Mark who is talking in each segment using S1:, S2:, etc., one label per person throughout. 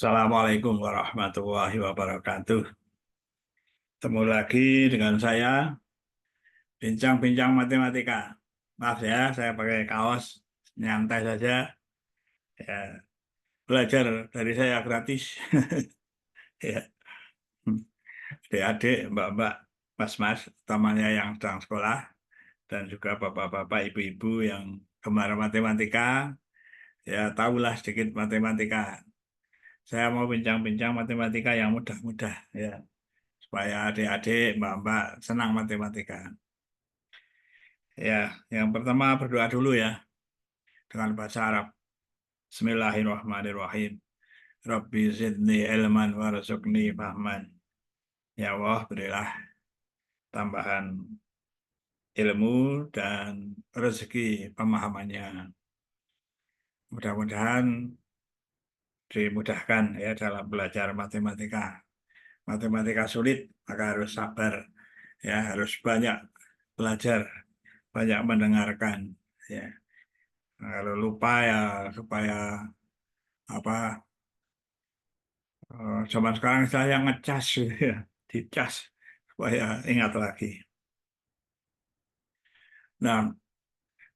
S1: Assalamualaikum warahmatullahi wabarakatuh. Ketemu lagi dengan saya, bincang-bincang matematika. Maaf ya, saya pakai kaos, nyantai saja. Ya, belajar dari saya gratis. Ya, adik-adik, mbak-mbak, mas-mas, temannya yang sedang sekolah, dan juga bapak-bapak, ibu-ibu yang gemar matematika, ya tahulah sedikit matematika. Saya mau bincang-bincang matematika yang mudah-mudah, ya, supaya adik-adik, mbak-mbak senang matematika. Ya, yang pertama berdoa dulu ya dengan bahasa Arab. Bismillahirrahmanirrahim. Rabbi zidni ilman warzuqni fahman. Ya Allah, berilah tambahan ilmu dan rezeki pemahamannya. Mudah-mudahan dimudahkan ya dalam belajar matematika. Matematika sulit, maka harus sabar. Ya, harus banyak belajar, banyak mendengarkan. Ya, kalau lupa ya supaya apa zaman sekarang saya ngecas gitu ya, dicas supaya ingat lagi. Nah,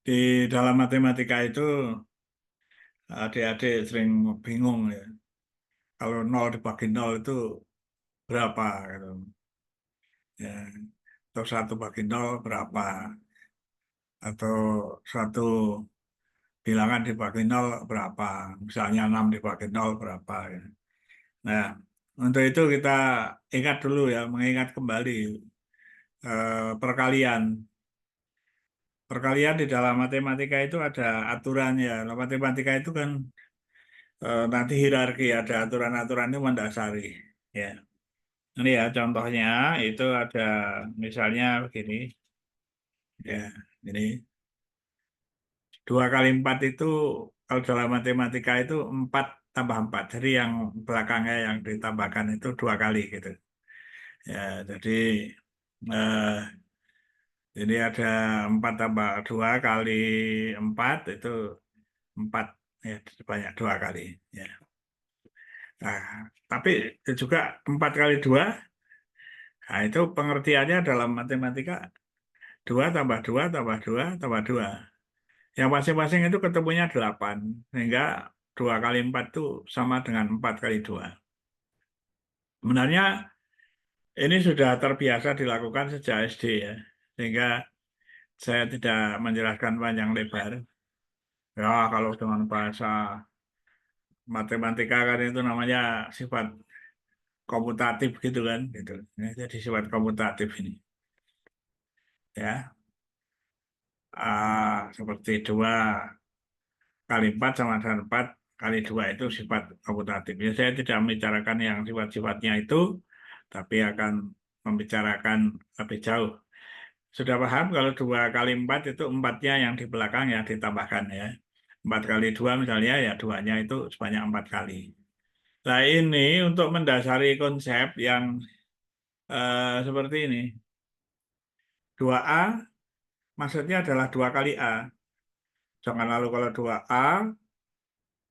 S1: di dalam matematika itu adik-adik sering bingung ya. Kalau nol dibagi nol itu berapa gitu. Ya, atau satu bagi nol berapa, atau satu bilangan dibagi nol berapa, misalnya 6 dibagi nol berapa ya. Nah, untuk itu kita ingat dulu ya, mengingat kembali perkalian. Perkalian di dalam matematika itu ada aturannya. Nah, matematika itu kan nanti hierarki, ada aturan-aturan itu mendasari. Ya, ini ya contohnya itu ada misalnya begini. Ya, ini 2 kali 4 itu kalau dalam matematika itu 4 tambah 4. Jadi yang belakangnya yang ditambahkan itu 2 kali gitu. Ya, jadi eh, ini ada 4 tambah 2 kali 4 itu 4 ya sebanyak 2 kali ya. Nah, tapi juga 4 kali 2, nah itu pengertiannya dalam matematika 2 tambah 2 tambah 2 tambah 2. Yang masing-masing itu ketemunya 8, sehingga 2 kali 4 itu sama dengan 4 kali 2. Sebenarnya ini sudah terbiasa dilakukan sejak SD ya, sehingga saya tidak menjelaskan panjang lebar. Ya, kalau dengan bahasa matematika kan itu namanya sifat komutatif gitu kan gitu ya, jadi sifat komutatif ini ya. Seperti 2 kali 4 sama dengan 4 kali 2 itu sifat komutatif ya. Saya tidak membicarakan yang sifat-sifatnya itu, tapi akan membicarakan lebih jauh. Sudah paham kalau 2 kali 4 itu empatnya yang di belakang yang ditambahkan ya. 4 kali 2 misalnya ya duanya itu sebanyak 4 kali. Nah, ini untuk mendasari konsep yang seperti ini. 2A maksudnya adalah 2 kali A. Jangan lalu kalau 2A,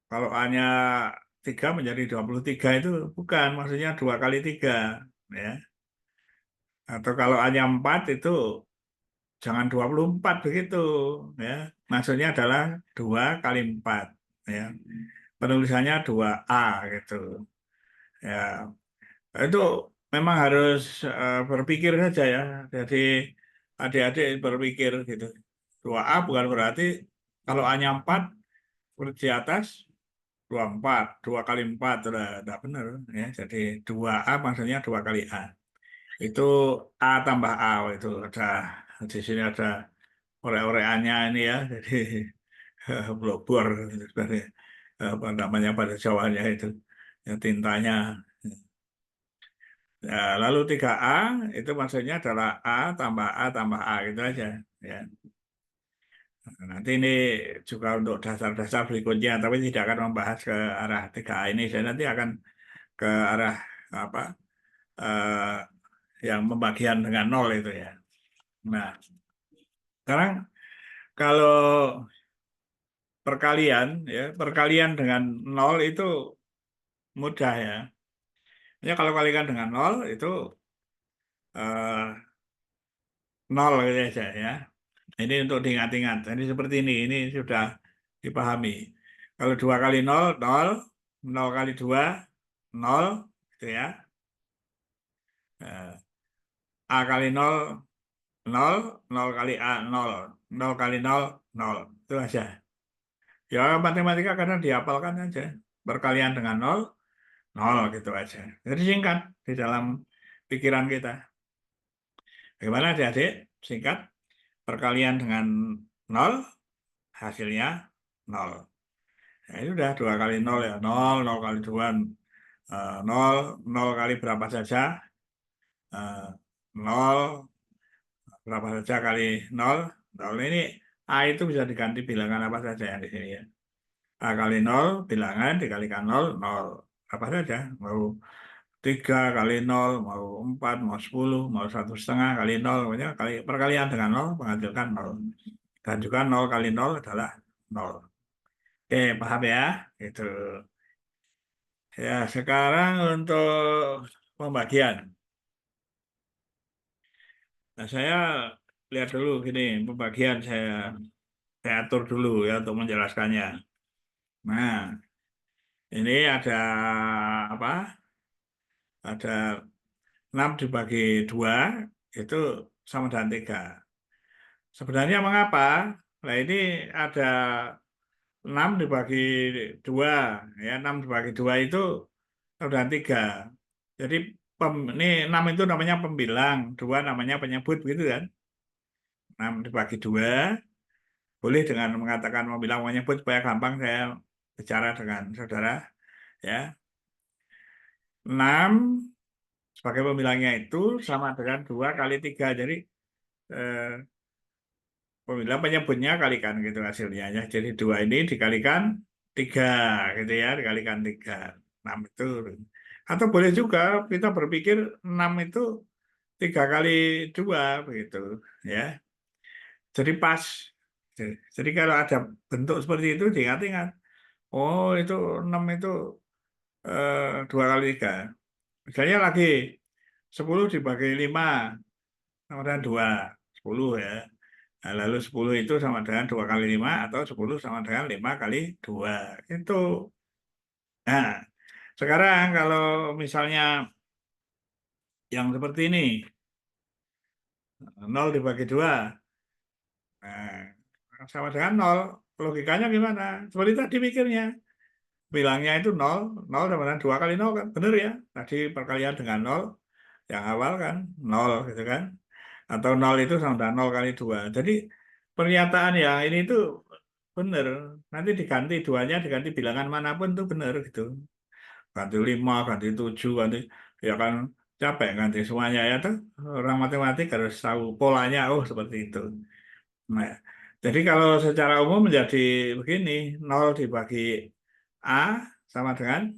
S1: kalau A-nya 3 menjadi 23 itu bukan, maksudnya 2 kali 3. Ya. Atau kalau A-nya 4 itu jangan 24 begitu. Ya. Maksudnya adalah 2 kali 4. Ya. Penulisannya 2A gitu. Ya. Itu memang harus berpikir saja ya. Jadi adik-adik berpikir gitu. 2A bukan berarti kalau A-nya 4 di atas 24, 2 kali 4 sudah benar ya. Jadi 2A maksudnya 2 kali A. Itu A tambah A itu ada di sini ada orek-orekannya ini ya. Jadi blobor sebenarnya apa namanya pada Jawanya itu ya tintanya. Ya, lalu 3A itu maksudnya adalah A tambah A gitu aja ya. Nah, nanti ini juga untuk dasar-dasar berikutnya, tapi tidak akan membahas ke arah 3A ini. Saya nanti akan ke arah apa yang pembagian dengan nol itu ya. Nah, sekarang kalau perkalian ya, perkalian dengan nol itu mudah ya. Ya kalau kalikan dengan 0 itu 0 gitu aja ya. Ini untuk diingat-ingat. Ini seperti ini sudah dipahami. Kalau 2 kali 0, 0, 0 kali 2, 0, gitu ya. Eh, A kali 0, 0, 0 kali A, 0, 0 kali 0, 0. Itu aja. Ya matematika kadang dihafalkan aja. Perkalian dengan 0, 0 gitu aja. Jadi singkat di dalam pikiran kita. Bagaimana adik-adik? Singkat. Perkalian dengan 0, hasilnya 0. Ya, ini udah 2 kali 0 ya. 0, 0 kali 2, 0, 0 kali berapa saja. 0, berapa saja kali 0. 0 ini A itu bisa diganti bilangan apa saja yang di sini ya. A kali 0, bilangan dikalikan 0, 0. Apa saja. Mau 3 kali 0, mau 4, mau 10, mau 1,5 kali 0. Pokoknya perkalian dengan 0 menghasilkan 0. Dan juga 0 kali 0 adalah 0. Oke, paham ya? Itu. Ya, sekarang untuk pembagian. Nah, saya lihat dulu gini, pembagian saya atur dulu ya untuk menjelaskannya. Nah, ini ada apa? Ada 6 dibagi 2 itu sama dengan 3. Sebenarnya mengapa? Nah, ini ada 6 dibagi 2, ya 6 dibagi 2 itu sama dengan 3. Jadi ini 6 itu namanya pembilang, 2 namanya penyebut gitu kan. 6 dibagi 2 boleh dengan mengatakan pembilang penyebut supaya gampang saya bicara dengan saudara ya. 6 sebagai pembilangnya itu sama dengan 2 kali 3. Jadi eh, pembilang penyebutnya kalikan gitu hasilnya ya. Jadi 2 ini dikalikan 3 gitu ya, dikalikan 3. 6 itu. Atau boleh juga kita berpikir 6 itu 3 kali 2 begitu ya. Jadi pas. Jadi kalau ada bentuk seperti itu diingat-ingat. Oh itu 6 itu 2 kali 3. Misalnya lagi 10 dibagi 5 sama dengan 2. 10 ya. Nah, lalu 10 itu sama dengan 2 kali 5 atau 10 sama dengan 5 kali 2. Itu. Nah, sekarang kalau misalnya yang seperti ini, 0 dibagi 2, nah, sama dengan 0. Logikanya gimana? Seperti tadi pikirnya. Bilangnya itu 0, 0 sama dengan 2 kali 0 kan? Benar ya? Tadi perkalian dengan 0, yang awal kan 0 gitu kan? Atau 0 itu sama dengan 0 kali 2. Jadi pernyataan yang ini itu benar. Nanti diganti duanya, diganti bilangan manapun itu benar gitu. Ganti 5, ganti 7, ganti ya kan capek ganti semuanya ya tuh. Orang matematik harus tahu polanya, oh seperti itu. Nah, jadi kalau secara umum menjadi begini, 0 dibagi A sama dengan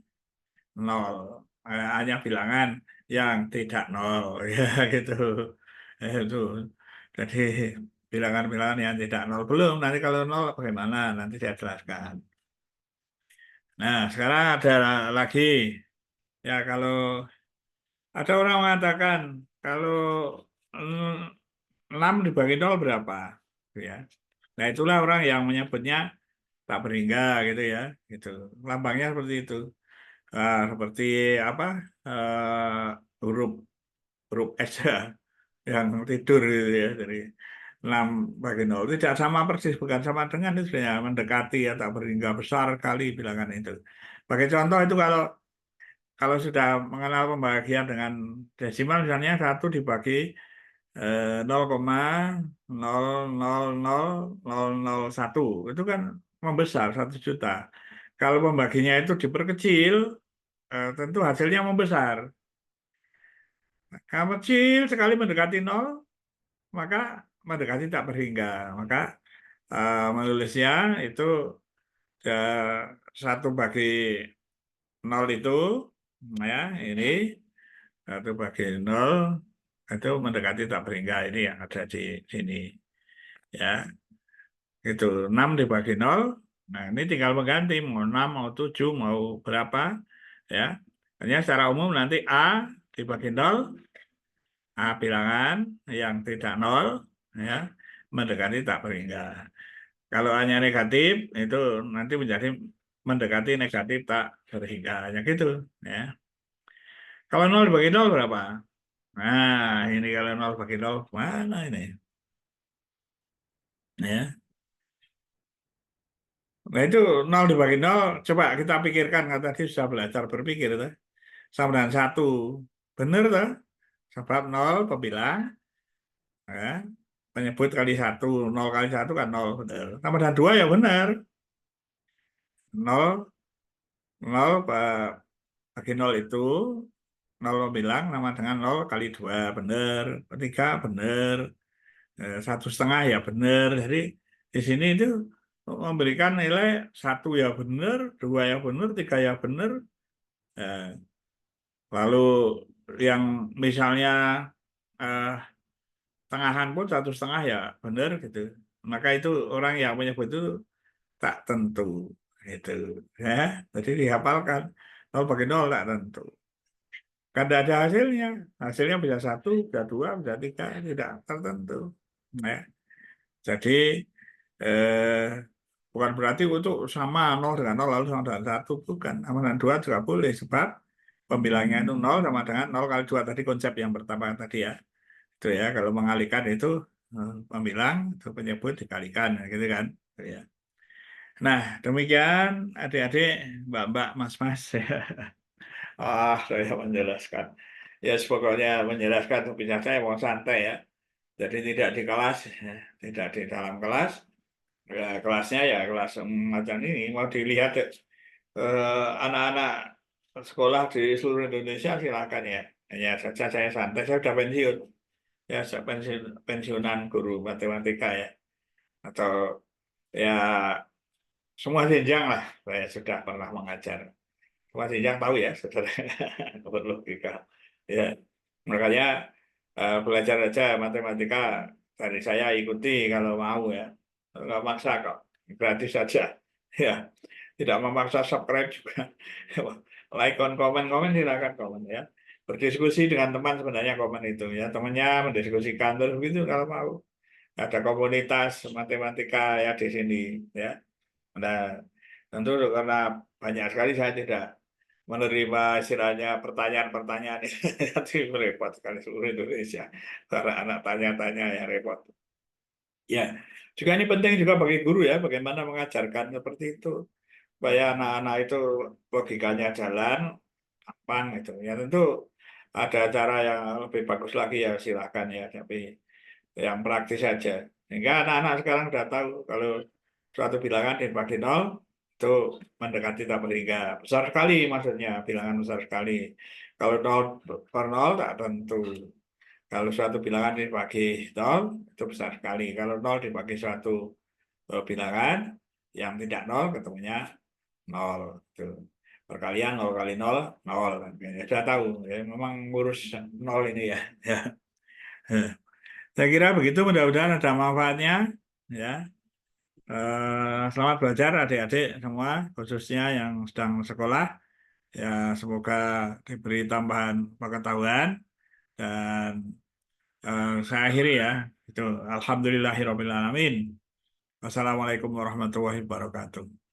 S1: 0. Hanya bilangan yang tidak 0 ya gitu. Itu. Jadi bilangan-bilangan yang tidak 0 belum. Nanti kalau 0 bagaimana? Nanti saya jelaskan. Nah, sekarang ada lagi. Ya, kalau ada orang mengatakan kalau 6 dibagi 0 berapa? Ya. Nah, itulah orang yang menyebutnya tak berhingga gitu ya. Gitu. Lambangnya seperti itu. Seperti apa? Huruf huruf S ya, yang tidur gitu ya. Jadi 6 bagi 0 tidak sama persis, bukan sama dengan itu sebenarnya mendekati ya, tak berhingga besar kali bilangan itu. Sebagai contoh itu kalau sudah mengenal pembagian dengan desimal misalnya 1 dibagi 0,000001 itu kan membesar 1 juta. Kalau pembaginya itu diperkecil tentu hasilnya membesar. Kalau kecil sekali mendekati 0 maka mendekati tak berhingga. Maka menulisnya itu 1 bagi 0 itu ya ini 1 bagi 0 itu mendekati tak berhingga, ini yang ada di sini ya. Itu 6 dibagi 0. Nah, ini tinggal mengganti mau 6 mau 7 mau berapa. ya. Hanya secara umum nanti A dibagi 0, A bilangan yang tidak 0, ya, mendekati tak berhingga. Kalau hanya negatif itu nanti menjadi mendekati negatif tak berhingga, hanya gitu, ya. Kalau 0 dibagi 0 berapa? Nah, ini kalau 0 bagi 0 mana ini? Ya. Nah, itu 0 dibagi 0, coba kita pikirkan, kan tadi sudah belajar berpikir, tuh. Sama dengan 1. Benar, tuh. Sebab 0 pembilang, ya. Penyebut kali 1, 0 kali 1 kan 0, benar. Sama dengan 2 ya benar. 0, 0 bagi 0 itu 0 bilang sama dengan 0 kali 2 benar, 3 benar, 1,5 ya benar. Jadi di sini itu memberikan nilai 1 ya benar, 2 ya benar, 3 ya benar. Eh, Lalu yang misalnya eh, tengahan pun 1,5 ya benar gitu. Maka itu orang yang menyebut itu tak tentu gitu, ya. Jadi dihafalkan 0 bagi 0 tak tentu. Kan tidak ada hasilnya. Hasilnya bisa 1, bisa 2, bisa 3, tidak tertentu. Ya. Jadi eh, bukan berarti untuk sama 0 dengan 0 lalu sama dengan 1, bukan. Sama dengan 2 juga boleh sebab pembilangnya itu 0 sama dengan 0 kali 2 tadi, konsep yang pertama tadi, ya. Itu ya, kalau mengalihkan itu pembilang itu penyebut dikalikan, gitu kan. Ya. Nah, demikian adik-adik, mbak-mbak, mas-mas. Saya menjelaskan. Ya, pokoknya menjelaskan bisa saya mau santai, ya. Jadi tidak di kelas, ya. Tidak di dalam kelas. Ya, kelasnya ya kelas macam ini. Mau dilihat anak-anak sekolah di seluruh Indonesia silakan, ya. Hanya saja saya santai, saya sudah pensiun. Ya, saya pensiunan guru matematika, ya. Atau ya semua jenjang lah saya sudah pernah mengajar. Semua jenjang tahu ya, saudara. Berlogika. Ya, makanya belajar aja matematika dari saya, ikuti kalau mau, ya. Nggak maksa kok, gratis saja. Ya, tidak memaksa, subscribe juga. Like, komen, komen silakan komen, ya. Berdiskusi dengan teman sebenarnya komen itu, ya. Temannya mendiskusikan terus begitu kalau mau. Ada komunitas matematika ya di sini, ya. Nah, tentu karena banyak sekali saya tidak menerima istilahnya pertanyaan-pertanyaan ini. Nanti repot sekali seluruh Indonesia. Para anak tanya-tanya ya repot. Ya, juga ini penting juga bagi guru, ya, bagaimana mengajarkan seperti itu supaya anak-anak itu logikanya jalan, gampang itu. Ya tentu ada cara yang lebih bagus lagi, ya silakan, ya, tapi yang praktis saja. Sehingga anak-anak sekarang sudah tahu kalau suatu bilangan dibagi 0 itu mendekati tak berhingga. Besar sekali maksudnya, bilangan besar sekali. Kalau 0 per 0 tak tentu. Kalau suatu bilangan dibagi 0 itu besar sekali. Kalau 0 dibagi suatu bilangan yang tidak 0 ketemunya 0. Itu. Perkalian 0 kali 0, 0. Ya, sudah tahu. Ya, memang ngurus 0 ini, ya. Ya. Saya kira begitu, mudah-mudahan ada manfaatnya, ya. Selamat belajar adik-adik semua, khususnya yang sedang sekolah. Ya, semoga diberi tambahan pengetahuan dan saya akhiri, ya. Itu Alhamdulillahirobbilalamin. Wassalamualaikum warahmatullahi wabarakatuh.